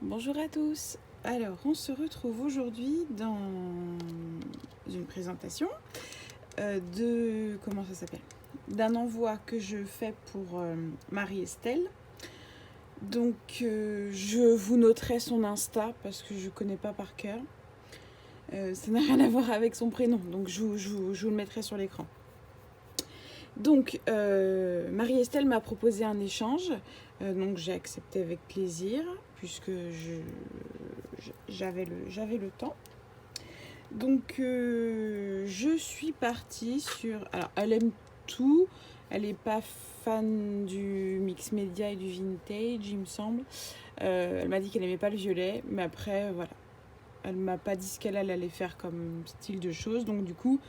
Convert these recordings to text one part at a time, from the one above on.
Bonjour à tous. Alors, on se retrouve aujourd'hui dans une présentation comment ça s'appelle, d'un envoi que je fais pour Marie-Estelle. Donc, je vous noterai son Insta parce que je ne connais pas par cœur. Ça n'a rien à voir avec son prénom, donc je vous le mettrai sur l'écran. Donc, Marie-Estelle m'a proposé un échange, donc j'ai accepté avec plaisir, puisque j'avais le temps. Donc, je suis partie sur... Alors, elle aime tout, elle n'est pas fan du mix média et du vintage, il me semble. Elle m'a dit qu'elle n'aimait pas le violet, mais après, voilà. Elle m'a pas dit ce qu'elle allait faire comme style de choses, donc du coup...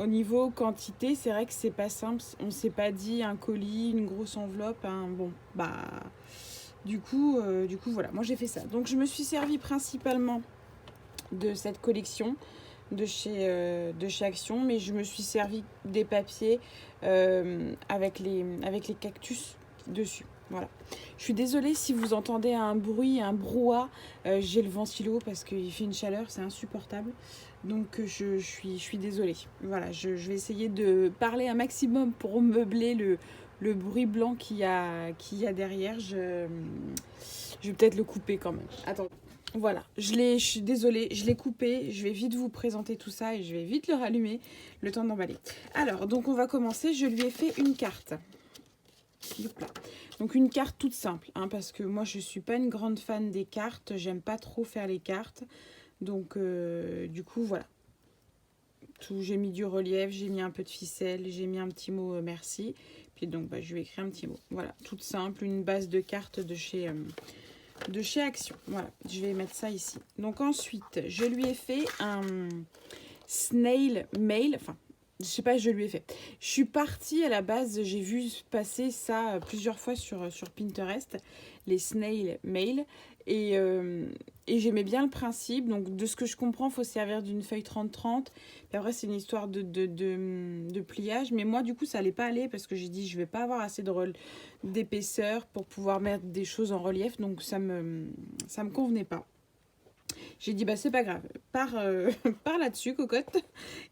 Au niveau quantité, c'est vrai que c'est pas simple. On s'est pas dit un colis, une grosse enveloppe, bon, bah, du coup, voilà. Moi, j'ai fait ça. Donc, je me suis servi principalement de cette collection de chez Action, mais je me suis servi des papiers avec les cactus dessus. Voilà. Je suis désolée si vous entendez un bruit, un brouhaha. J'ai le ventilo parce qu'il fait une chaleur, c'est insupportable. Donc je suis désolée. Voilà, je vais essayer de parler un maximum pour meubler le bruit blanc qu'il y a derrière. Je vais peut-être le couper quand même. Attends. Voilà, je suis désolée, je l'ai coupé, je vais vite vous présenter tout ça et je vais vite le rallumer, le temps d'emballer. Alors, donc on va commencer, je lui ai fait une carte. Donc une carte toute simple, parce que moi je suis pas une grande fan des cartes, j'aime pas trop faire les cartes. Donc du coup voilà. J'ai mis du relief, j'ai mis un peu de ficelle, j'ai mis un petit mot merci. Puis donc je lui ai écrit un petit mot. Voilà, toute simple, une base de cartes de chez Action. Voilà, je vais mettre ça ici. Donc ensuite, je lui ai fait un snail mail. Enfin, je sais pas, je lui ai fait. Je suis partie à la base, j'ai vu passer ça plusieurs fois sur Pinterest, les snail mail. Et j'aimais bien le principe. Donc, de ce que je comprends, il faut se servir d'une feuille 30-30. Puis après, c'est une histoire de pliage. Mais moi, du coup, ça allait pas aller parce que j'ai dit, je vais pas avoir assez d'épaisseur pour pouvoir mettre des choses en relief. Donc, ça me convenait pas. J'ai dit, bah, c'est pas grave. Pars là-dessus, cocotte.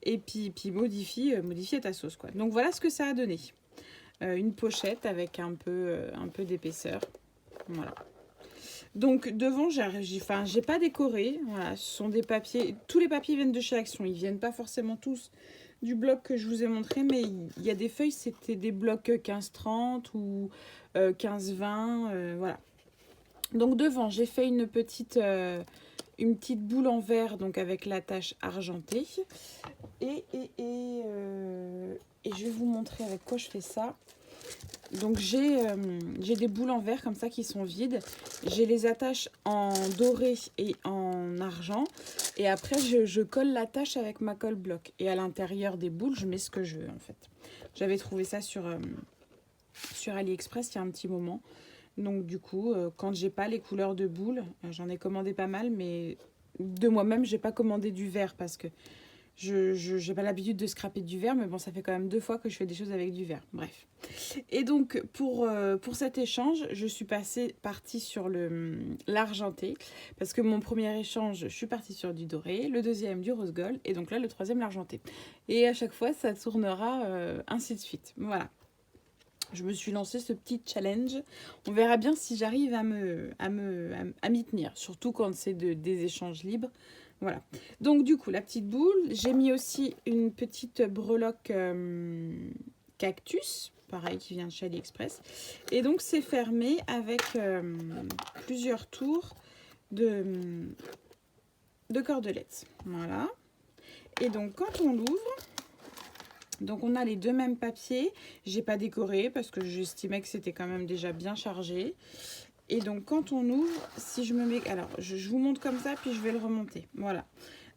Et puis modifie ta sauce, quoi. Donc, voilà ce que ça a donné. Une pochette avec un peu d'épaisseur. Voilà. Donc devant, j'ai pas décoré. Voilà, ce sont des papiers. Tous les papiers viennent de chez Action. Ils viennent pas forcément tous du bloc que je vous ai montré, mais il y a des feuilles, c'était des blocs 15-30 ou 15-20. Voilà. Donc devant, j'ai fait une petite boule en verre, donc avec l'attache argentée. Et je vais vous montrer avec quoi je fais ça. Donc j'ai des boules en verre comme ça qui sont vides. J'ai les attaches en doré et en argent. Et après je colle l'attache avec ma colle bloc. Et à l'intérieur des boules, je mets ce que je veux en fait. J'avais trouvé ça sur AliExpress il y a un petit moment. Donc du coup, quand j'ai pas les couleurs de boules, j'en ai commandé pas mal, mais de moi-même, j'ai pas commandé du verre parce que je n'ai pas l'habitude de scraper du verre, mais bon, ça fait quand même 2 fois que je fais des choses avec du verre. Bref. Et donc, pour cet échange, je suis partie sur l'argenté. Parce que mon premier échange, je suis partie sur du doré, le deuxième du rose gold, et donc là, le troisième, l'argenté. Et à chaque fois, ça tournera ainsi de suite. Voilà. Je me suis lancé ce petit challenge. On verra bien si j'arrive à m'y tenir. Surtout quand c'est des échanges libres. Voilà. Donc du coup, la petite boule. J'ai mis aussi une petite breloque cactus. Pareil, qui vient de chez AliExpress. Et donc, c'est fermé avec plusieurs tours de cordelettes. Voilà. Et donc, quand on l'ouvre... Donc on a les deux mêmes papiers. J'ai pas décoré parce que j'estimais que c'était quand même déjà bien chargé. Et donc quand on ouvre, si je me mets... Alors je vous montre comme ça puis je vais le remonter. Voilà.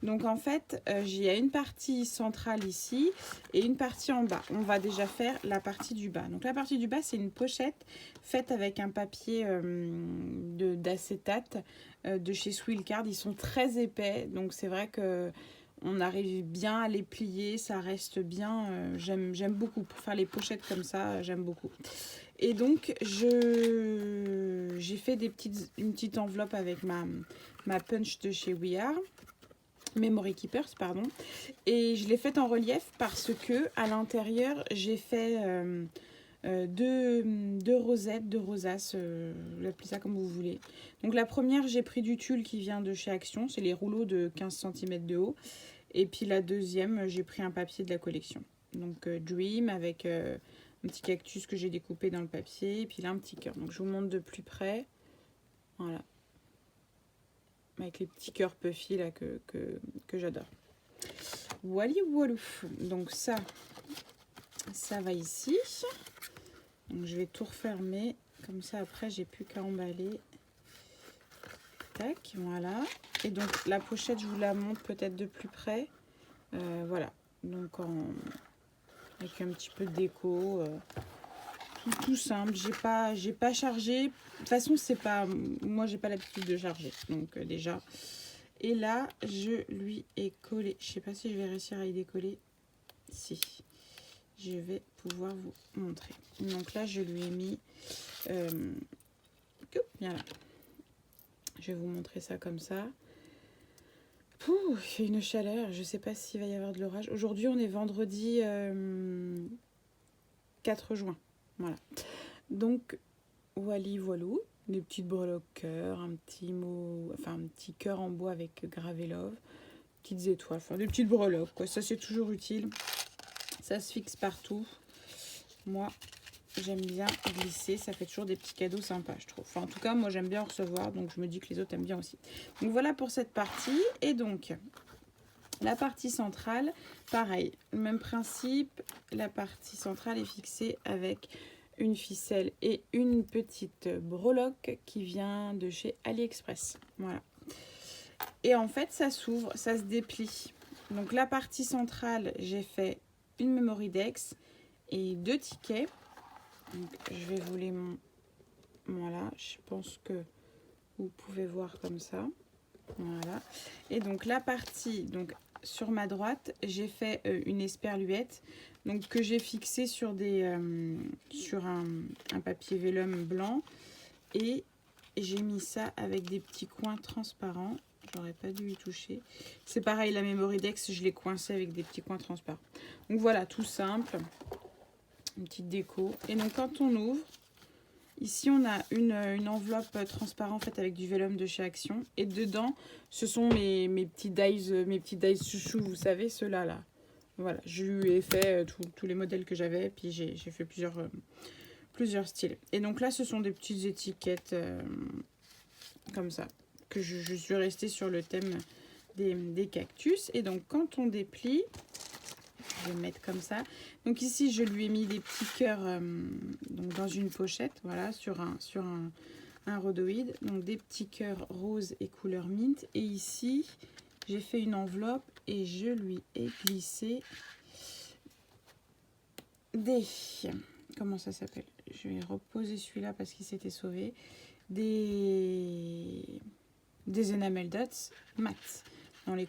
Donc en fait, il y a une partie centrale ici et une partie en bas. On va déjà faire la partie du bas. Donc la partie du bas, c'est une pochette faite avec un papier d'acétate de chez Swilcard. Ils sont très épais, donc c'est vrai que on arrive bien à les plier, ça reste bien. J'aime beaucoup. Pour faire les pochettes comme ça, j'aime beaucoup. Et donc, j'ai fait une petite enveloppe avec ma punch de chez We Are, Memory Keepers, pardon. Et je l'ai faite en relief parce que à l'intérieur, j'ai fait deux rosettes, deux rosaces, appelez ça comme vous voulez. Donc la première, j'ai pris du tulle qui vient de chez Action, c'est les rouleaux de 15 cm de haut. Et puis la deuxième, j'ai pris un papier de la collection. Donc Dream avec un petit cactus que j'ai découpé dans le papier. Et puis là, un petit cœur. Donc je vous montre de plus près. Voilà. Avec les petits cœurs puffy là que j'adore. Wally Walou. Donc ça va ici. Donc je vais tout refermer. Comme ça, après, j'ai plus qu'à emballer. Tac, voilà. Et donc la pochette, je vous la montre peut-être de plus près. Voilà. Donc avec un petit peu de déco. Tout simple. J'ai pas chargé. De toute façon, c'est pas. Moi, j'ai pas l'habitude de charger. Donc déjà. Et là, je lui ai collé. Je sais pas si je vais réussir à y décoller. Si. Je vais pouvoir vous montrer. Donc là, je lui ai mis. Bien là. Je vais vous montrer ça comme ça. Pouh, il fait une chaleur. Je sais pas s'il va y avoir de l'orage. Aujourd'hui, on est vendredi 4 juin. Voilà. Donc, Wally voilou. Des petites breloques cœur, un petit mot, enfin un petit cœur en bois avec gravé love, petites étoiles, enfin des petites breloques, quoi. Ça, c'est toujours utile. Ça se fixe partout. Moi, j'aime bien glisser. Ça fait toujours des petits cadeaux sympas, je trouve. Enfin, en tout cas, moi, j'aime bien en recevoir. Donc, je me dis que les autres aiment bien aussi. Donc, voilà pour cette partie. Et donc, la partie centrale, pareil. Le même principe. La partie centrale est fixée avec une ficelle et une petite breloque qui vient de chez AliExpress. Voilà. Et en fait, ça s'ouvre, ça se déplie. Donc, la partie centrale, j'ai fait une memory dex et 2 tickets. Donc, je vais vous les montrer. Voilà, je pense que vous pouvez voir comme ça. Voilà. Et donc, la partie, donc sur ma droite, j'ai fait une esperluette donc, que j'ai fixée sur, sur un papier vélum blanc. Et j'ai mis ça avec des petits coins transparents. J'aurais pas dû y toucher. C'est pareil, la Memory Dex, je l'ai coincée avec des petits coins transparents. Donc voilà, tout simple. Une petite déco. Et donc quand on ouvre, ici on a une enveloppe transparente faite avec du vélum de chez Action. Et dedans, ce sont mes petits dies chouchou, vous savez, ceux-là. Là. Voilà, je lui ai fait tous les modèles que j'avais. Puis j'ai fait plusieurs styles. Et donc là, ce sont des petites étiquettes comme ça. Que je suis restée sur le thème des cactus. Et donc quand on déplie, je vais mettre comme ça. Donc ici, je lui ai mis des petits cœurs donc dans une pochette, voilà, sur un rhodoïde. Donc des petits cœurs roses et couleur mint. Et ici, j'ai fait une enveloppe et je lui ai glissé des... Comment ça s'appelle? Je vais reposer celui-là parce qu'il s'était sauvé. Des enamel dots mat dans les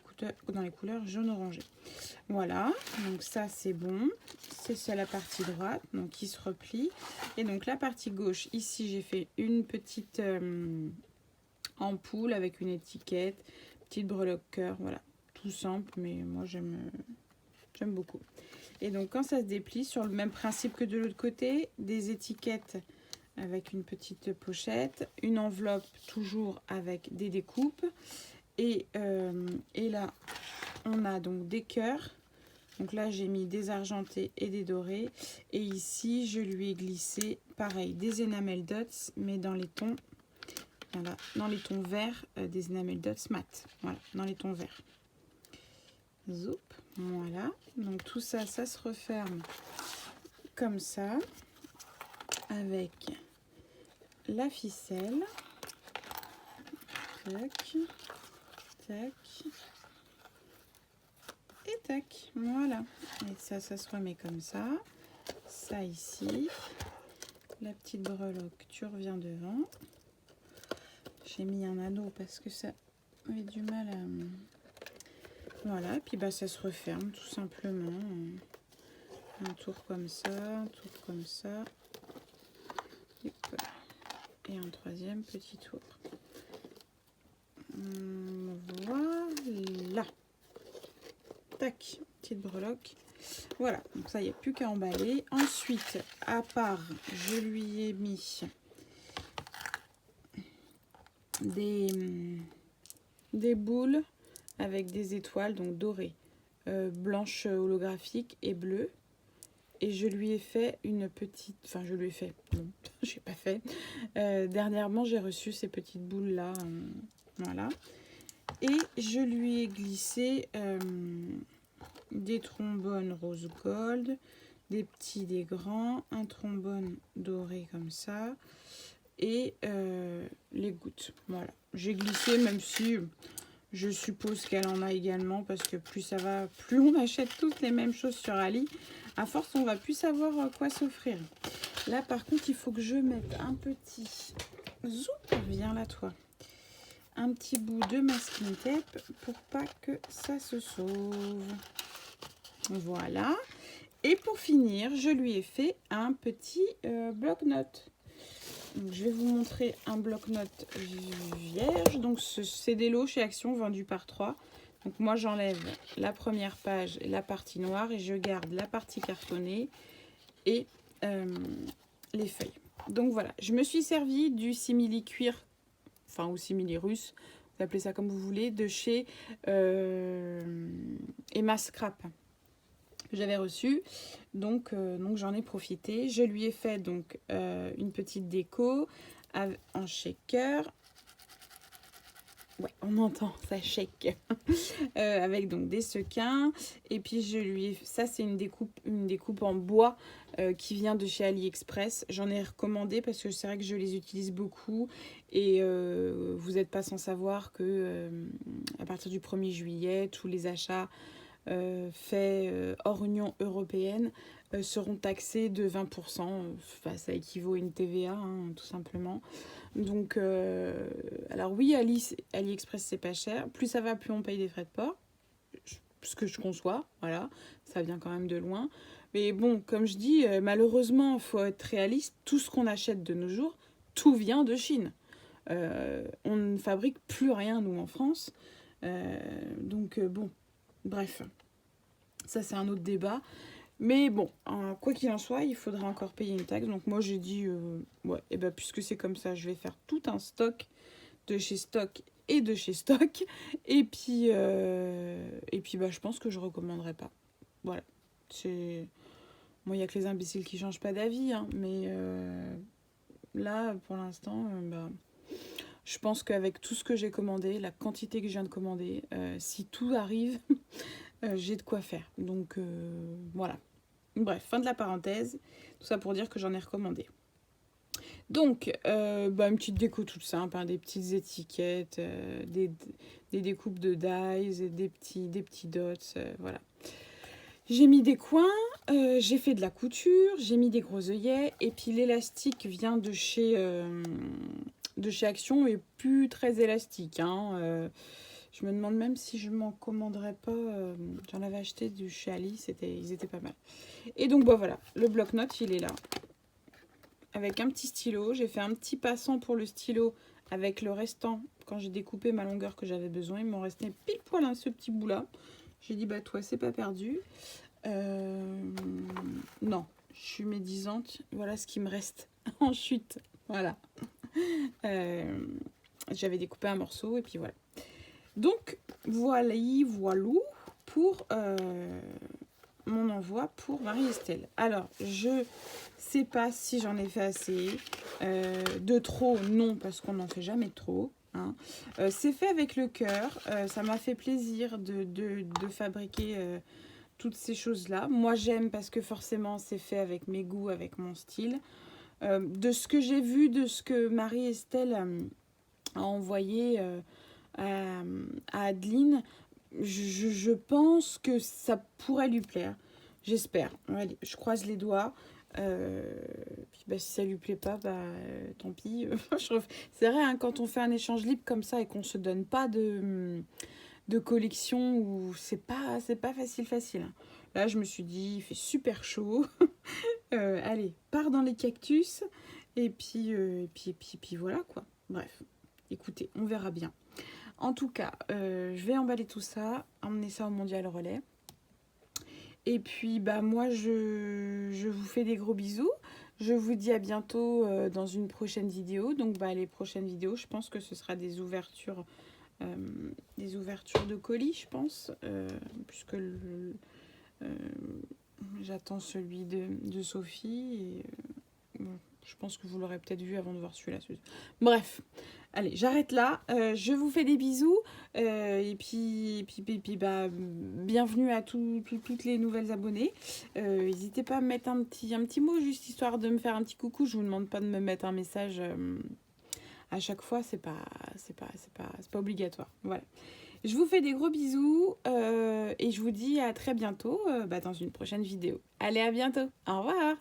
couleurs jaune orangé. Voilà, donc ça c'est bon. C'est la partie droite, donc qui se replie. Et donc la partie gauche, ici j'ai fait une petite ampoule avec une étiquette, petite breloque cœur, voilà, tout simple, mais moi j'aime beaucoup. Et donc quand ça se déplie, sur le même principe que de l'autre côté, des étiquettes avec une petite pochette, une enveloppe toujours avec des découpes. Et là, on a donc des cœurs. Donc là, j'ai mis des argentés et des dorés. Et ici, je lui ai glissé, pareil, des enamel dots, mais dans les tons, voilà, dans les tons verts, des enamel dots mat. Voilà, dans les tons verts. Zoup, voilà. Donc tout ça, ça se referme comme ça, avec la ficelle. Tac, tac. Et tac, voilà. Et ça se remet comme ça. Ça ici. La petite breloque, tu reviens devant. J'ai mis un anneau parce que ça avait du mal à... Voilà, et puis bah ça se referme tout simplement. Un tour comme ça, un tour comme ça. Et un troisième petit tour. Voilà. Tac, petite breloque. Voilà, donc ça, il n'y a plus qu'à emballer. Ensuite, à part, je lui ai mis des boules avec des étoiles, donc dorées, blanches holographiques et bleues. Et je lui ai fait une petite... Enfin, je lui ai fait... Non, je n'ai pas fait. Dernièrement, j'ai reçu ces petites boules-là. Voilà. Et je lui ai glissé des trombones rose gold, des petits, des grands, un trombone doré comme ça, et les gouttes. Voilà. J'ai glissé, même si je suppose qu'elle en a également, parce que plus ça va, plus on achète toutes les mêmes choses sur Ali. À force, on va plus savoir quoi s'offrir. Là, par contre, il faut que je mette un petit... Zoup, viens là, toi. Un petit bout de masking tape pour pas que ça se sauve. Voilà. Et pour finir, je lui ai fait un petit bloc-notes. Je vais vous montrer un bloc-notes vierge. Donc, c'est des lots chez Action vendus par 3. Donc, moi, j'enlève la première page et la partie noire et je garde la partie cartonnée et les feuilles. Donc, voilà. Je me suis servi du simili cuir, enfin, ou simili russe, vous appelez ça comme vous voulez, de chez Emma Scrap, que j'avais reçu. Donc j'en ai profité. Je lui ai fait donc une petite déco en shaker. Ouais, on entend, ça shake. Avec donc des sequins. Et puis je lui ai... Ça, c'est une découpe en bois qui vient de chez AliExpress. J'en ai recommandé parce que c'est vrai que je les utilise beaucoup. Et vous n'êtes pas sans savoir que à partir du 1er juillet, tous les achats faits hors Union européenne seront taxés de 20%. Enfin, ça équivaut à une TVA, hein, tout simplement. Donc, alors oui, AliExpress, c'est pas cher. Plus ça va, plus on paye des frais de port. Ce que je conçois, voilà. Ça vient quand même de loin. Mais bon, comme je dis, malheureusement, il faut être réaliste. Tout ce qu'on achète de nos jours, tout vient de Chine. On ne fabrique plus rien, nous, en France. Donc, bon, bref. Ça, c'est un autre débat. Mais bon, quoi qu'il en soit, il faudra encore payer une taxe. Donc moi, j'ai dit, ouais, et ben, puisque c'est comme ça, je vais faire tout un stock de chez Stock et de chez Stock. Et puis bah, je pense que je ne recommanderais pas. Voilà. Moi, il n'y a que les imbéciles qui ne changent pas d'avis. Hein, mais là, pour l'instant, bah, je pense qu'avec tout ce que j'ai commandé, la quantité que je viens de commander, si tout arrive, j'ai de quoi faire. Donc voilà. Bref, fin de la parenthèse. Tout ça pour dire que j'en ai recommandé. Donc, bah, une petite déco toute simple, hein, des petites étiquettes, des découpes de dies, des petits dots, voilà. J'ai mis des coins, j'ai fait de la couture, j'ai mis des gros œillets, et puis l'élastique vient de chez Action et plus très élastique. Hein, je me demande même si je m'en commanderais pas. J'en avais acheté du chez Ali, ils étaient pas mal. Et donc bah, voilà, le bloc-notes il est là. Avec un petit stylo, j'ai fait un petit passant pour le stylo avec le restant. Quand j'ai découpé ma longueur que j'avais besoin, il m'en restait pile poil ce petit bout là. J'ai dit bah toi c'est pas perdu. Non, je suis médisante. Voilà ce qui me reste en chute. Voilà. J'avais découpé un morceau et puis voilà. Donc voilà pour mon envoi pour Marie-Estelle. Alors je sais pas si j'en ai fait assez. De trop, non, parce qu'on n'en fait jamais trop. Hein. C'est fait avec le cœur. Ça m'a fait plaisir de fabriquer toutes ces choses-là. Moi, j'aime parce que forcément, c'est fait avec mes goûts, avec mon style. De ce que j'ai vu, de ce que Marie-Estelle a envoyé à Adeline, je pense que ça pourrait lui plaire. J'espère. Allez, je croise les doigts. Puis bah, si ça lui plaît pas, bah, tant pis. C'est vrai, hein, quand on fait un échange libre comme ça et qu'on se donne pas de collection, où c'est pas facile. Hein. Là, je me suis dit, il fait super chaud. Allez, pars dans les cactus Et puis voilà quoi. Bref, écoutez, on verra bien. En tout cas, je vais emballer tout ça, emmener ça au Mondial Relais. Et puis, bah, moi, je vous fais des gros bisous. Je vous dis à bientôt dans une prochaine vidéo. Donc, bah, les prochaines vidéos, je pense que ce sera des ouvertures de colis, je pense. Puisque j'attends celui de Sophie. Et, bon, je pense que vous l'aurez peut-être vu avant de voir celui-là. Bref. Allez, j'arrête là. Je vous fais des bisous. Et puis bah, bienvenue à toutes les nouvelles abonnées. N'hésitez pas à me mettre un petit mot, juste histoire de me faire un petit coucou. Je vous demande pas de me mettre un message à chaque fois. C'est pas obligatoire. Voilà. Je vous fais des gros bisous et je vous dis à très bientôt dans une prochaine vidéo. Allez, à bientôt. Au revoir.